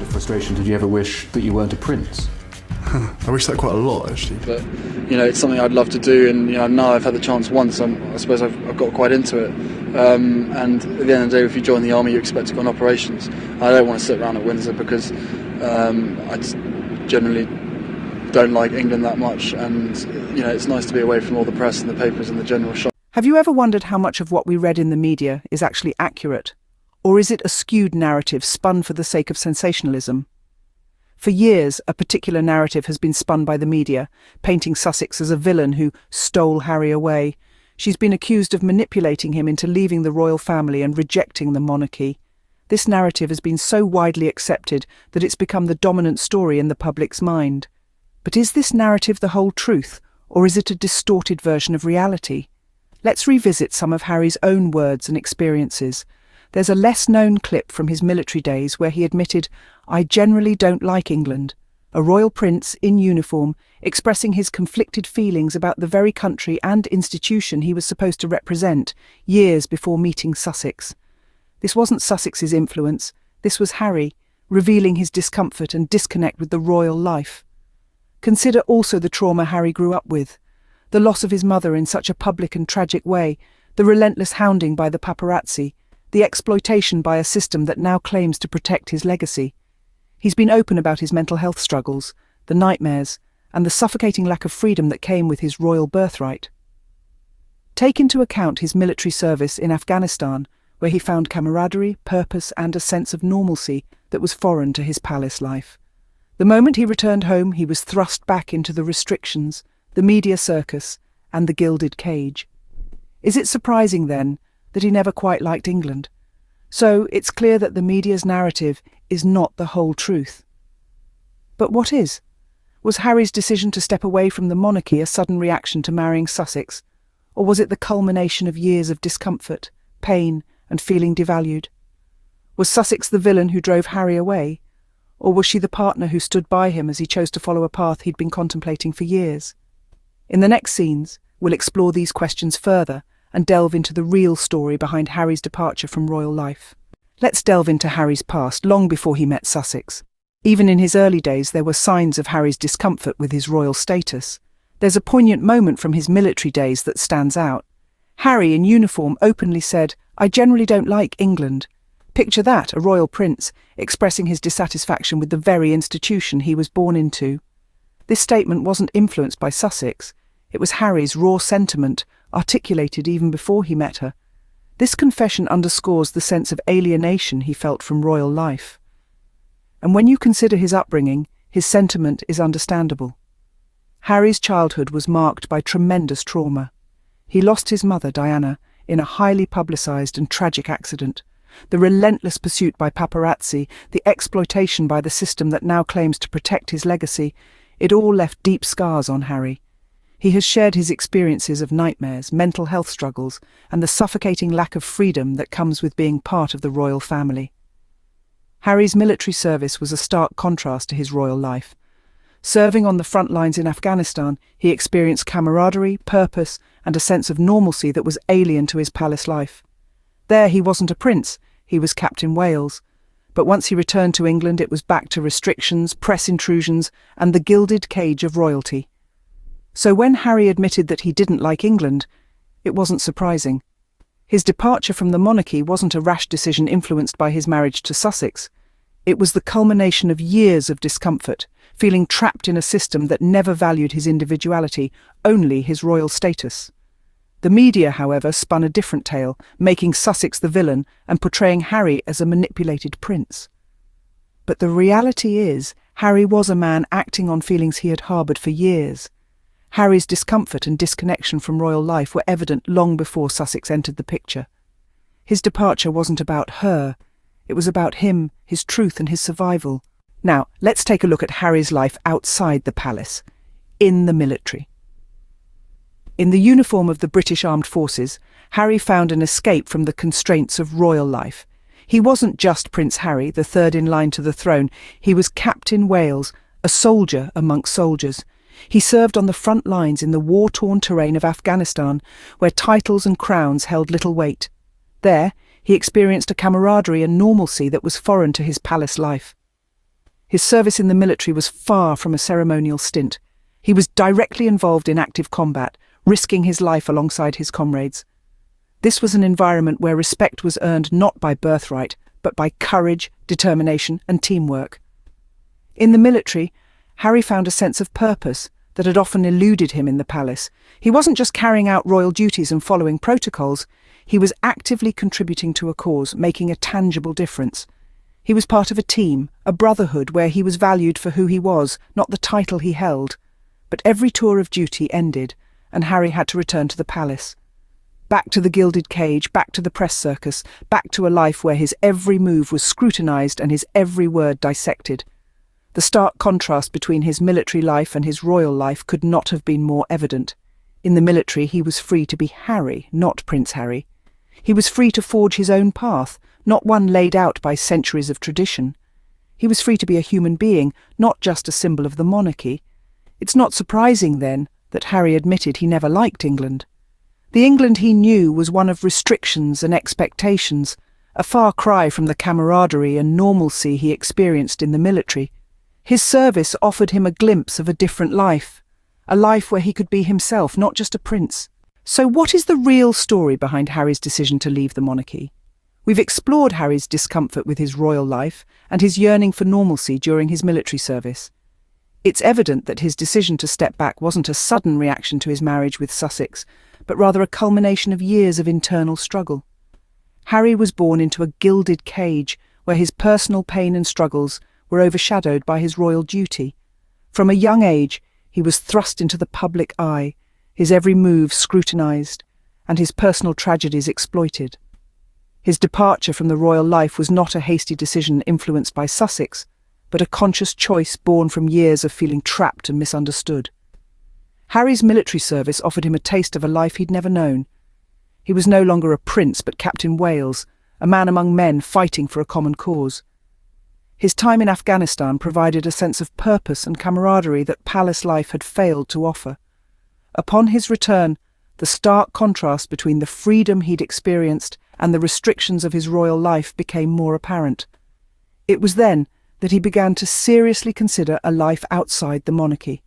frustration, did you ever wish that you weren't a prince? I wish that quite a lot, actually. But, it's something I'd love to do, and, now I've had the chance once, I suppose I've got quite into it. And at the end of the day, if you join the army, you expect to go on operations. I don't want to sit around at Windsor because I just generally don't like England that much, and, it's nice to be away from all the press and the papers and the general shock. Have you ever wondered how much of what we read in the media is actually accurate? Or is it a skewed narrative spun for the sake of sensationalism? For years, a particular narrative has been spun by the media, painting Sussex as a villain who stole Harry away. She's been accused of manipulating him into leaving the royal family and rejecting the monarchy. This narrative has been so widely accepted that it's become the dominant story in the public's mind. But is this narrative the whole truth, or is it a distorted version of reality? Let's revisit some of Harry's own words and experiences. There's a less-known clip from his military days where he admitted, "I generally don't like England," a royal prince in uniform expressing his conflicted feelings about the very country and institution he was supposed to represent years before meeting Sussex. This wasn't Sussex's influence, this was Harry, revealing his discomfort and disconnect with the royal life. Consider also the trauma Harry grew up with, the loss of his mother in such a public and tragic way, the relentless hounding by the paparazzi, the exploitation by a system that now claims to protect his legacy. He's been open about his mental health struggles, the nightmares, and the suffocating lack of freedom that came with his royal birthright. Take into account his military service in Afghanistan, where he found camaraderie, purpose, and a sense of normalcy that was foreign to his palace life. The moment he returned home, he was thrust back into the restrictions, the media circus, and the gilded cage. Is it surprising, then, that he never quite liked England? So it's clear that the media's narrative is not the whole truth. But what is? Was Harry's decision to step away from the monarchy a sudden reaction to marrying Sussex? Or was it the culmination of years of discomfort, pain, and feeling devalued? Was Sussex the villain who drove Harry away? Or was she the partner who stood by him as he chose to follow a path he'd been contemplating for years? In the next scenes, we'll explore these questions further and delve into the real story behind Harry's departure from royal life. Let's delve into Harry's past, long before he met Sussex. Even in his early days, there were signs of Harry's discomfort with his royal status. There's a poignant moment from his military days that stands out. Harry, in uniform, openly said, "I generally don't like England." Picture that, a royal prince, expressing his dissatisfaction with the very institution he was born into. This statement wasn't influenced by Sussex. It was Harry's raw sentiment, articulated even before he met her. This confession underscores the sense of alienation he felt from royal life. And when you consider his upbringing, his sentiment is understandable. Harry's childhood was marked by tremendous trauma. He lost his mother, Diana, in a highly publicised and tragic accident. The relentless pursuit by paparazzi, the exploitation by the system that now claims to protect his legacy, it all left deep scars on Harry. He has shared his experiences of nightmares, mental health struggles, and the suffocating lack of freedom that comes with being part of the royal family. Harry's military service was a stark contrast to his royal life. Serving on the front lines in Afghanistan, he experienced camaraderie, purpose, and a sense of normalcy that was alien to his palace life. There he wasn't a prince, he was Captain Wales. But once he returned to England, it was back to restrictions, press intrusions, and the gilded cage of royalty. So when Harry admitted that he didn't like England, it wasn't surprising. His departure from the monarchy wasn't a rash decision influenced by his marriage to Sussex. It was the culmination of years of discomfort, feeling trapped in a system that never valued his individuality, only his royal status. The media, however, spun a different tale, making Sussex the villain and portraying Harry as a manipulated prince. But the reality is, Harry was a man acting on feelings he had harboured for years. Harry's discomfort and disconnection from royal life were evident long before Sussex entered the picture. His departure wasn't about her. It was about him, his truth and his survival. Now, let's take a look at Harry's life outside the palace, in the military. In the uniform of the British Armed Forces, Harry found an escape from the constraints of royal life. He wasn't just Prince Harry, the third in line to the throne. He was Captain Wales, a soldier amongst soldiers. He served on the front lines in the war-torn terrain of Afghanistan, where titles and crowns held little weight. There, he experienced a camaraderie and normalcy that was foreign to his palace life. His service in the military was far from a ceremonial stint. He was directly involved in active combat, risking his life alongside his comrades. This was an environment where respect was earned not by birthright, but by courage, determination, and teamwork. In the military, Harry found a sense of purpose that had often eluded him in the palace. He wasn't just carrying out royal duties and following protocols, he was actively contributing to a cause, making a tangible difference. He was part of a team, a brotherhood where he was valued for who he was, not the title he held. But every tour of duty ended, and Harry had to return to the palace. Back to the gilded cage, back to the press circus, back to a life where his every move was scrutinised and his every word dissected. The stark contrast between his military life and his royal life could not have been more evident. In the military, he was free to be Harry, not Prince Harry. He was free to forge his own path, not one laid out by centuries of tradition. He was free to be a human being, not just a symbol of the monarchy. It's not surprising, then, that Harry admitted he never liked England. The England he knew was one of restrictions and expectations, a far cry from the camaraderie and normalcy he experienced in the military. His service offered him a glimpse of a different life, a life where he could be himself, not just a prince. So what is the real story behind Harry's decision to leave the monarchy? We've explored Harry's discomfort with his royal life and his yearning for normalcy during his military service. It's evident that his decision to step back wasn't a sudden reaction to his marriage with Sussex, but rather a culmination of years of internal struggle. Harry was born into a gilded cage where his personal pain and struggles were overshadowed by his royal duty. From a young age, he was thrust into the public eye, his every move scrutinised, and his personal tragedies exploited. His departure from the royal life was not a hasty decision influenced by Sussex, but a conscious choice born from years of feeling trapped and misunderstood. Harry's military service offered him a taste of a life he'd never known. He was no longer a prince but Captain Wales, a man among men fighting for a common cause. His time in Afghanistan provided a sense of purpose and camaraderie that palace life had failed to offer. Upon his return, the stark contrast between the freedom he'd experienced and the restrictions of his royal life became more apparent. It was then that he began to seriously consider a life outside the monarchy.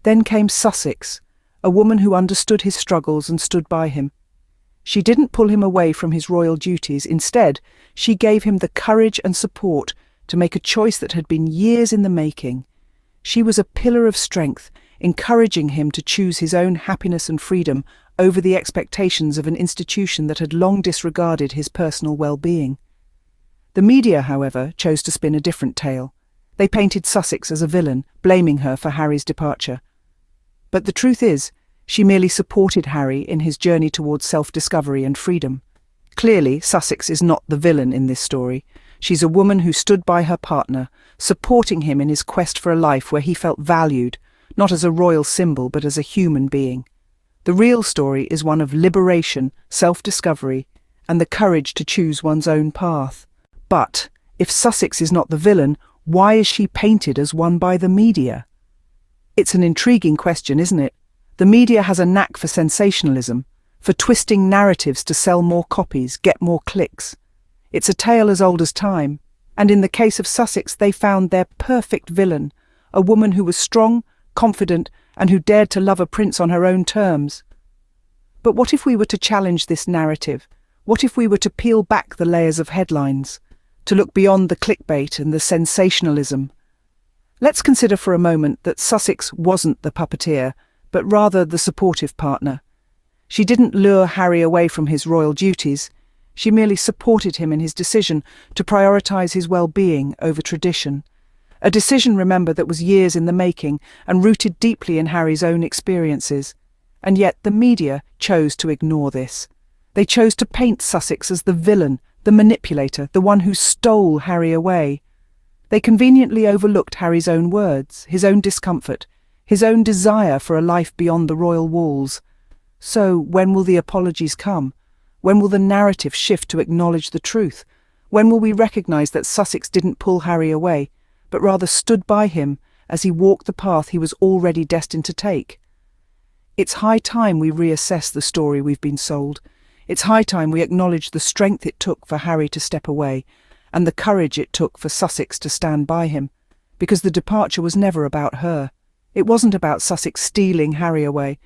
Then came Sussex, a woman who understood his struggles and stood by him. She didn't pull him away from his royal duties. Instead, she gave him the courage and support to make a choice that had been years in the making. She was a pillar of strength, encouraging him to choose his own happiness and freedom over the expectations of an institution that had long disregarded his personal well-being. The media, however, chose to spin a different tale. They painted Sussex as a villain, blaming her for Harry's departure. But the truth is, she merely supported Harry in his journey towards self-discovery and freedom. Clearly, Sussex is not the villain in this story. She's a woman who stood by her partner, supporting him in his quest for a life where he felt valued, not as a royal symbol but as a human being. The real story is one of liberation, self-discovery, and the courage to choose one's own path. But, if Sussex is not the villain, why is she painted as one by the media? It's an intriguing question, isn't it? The media has a knack for sensationalism, for twisting narratives to sell more copies, get more clicks. It's a tale as old as time, and in the case of Sussex they found their perfect villain, a woman who was strong, confident, and who dared to love a prince on her own terms. But what if we were to challenge this narrative? What if we were to peel back the layers of headlines, to look beyond the clickbait and the sensationalism? Let's consider for a moment that Sussex wasn't the puppeteer, but rather the supportive partner. She didn't lure Harry away from his royal duties. She merely supported him in his decision to prioritise his well-being over tradition. A decision, remember, that was years in the making and rooted deeply in Harry's own experiences. And yet the media chose to ignore this. They chose to paint Sussex as the villain, the manipulator, the one who stole Harry away. They conveniently overlooked Harry's own words, his own discomfort, his own desire for a life beyond the royal walls. So, when will the apologies come? When will the narrative shift to acknowledge the truth? When will we recognise that Sussex didn't pull Harry away, but rather stood by him as he walked the path he was already destined to take? It's high time we reassess the story we've been sold. It's high time we acknowledge the strength it took for Harry to step away, and the courage it took for Sussex to stand by him, because the departure was never about her. It wasn't about Sussex stealing Harry away.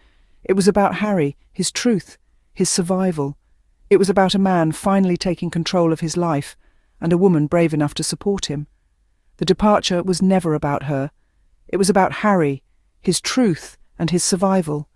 It was about Harry, his truth, his survival. It was about a man finally taking control of his life, and a woman brave enough to support him. The departure was never about her. It was about Harry, his truth, and his survival.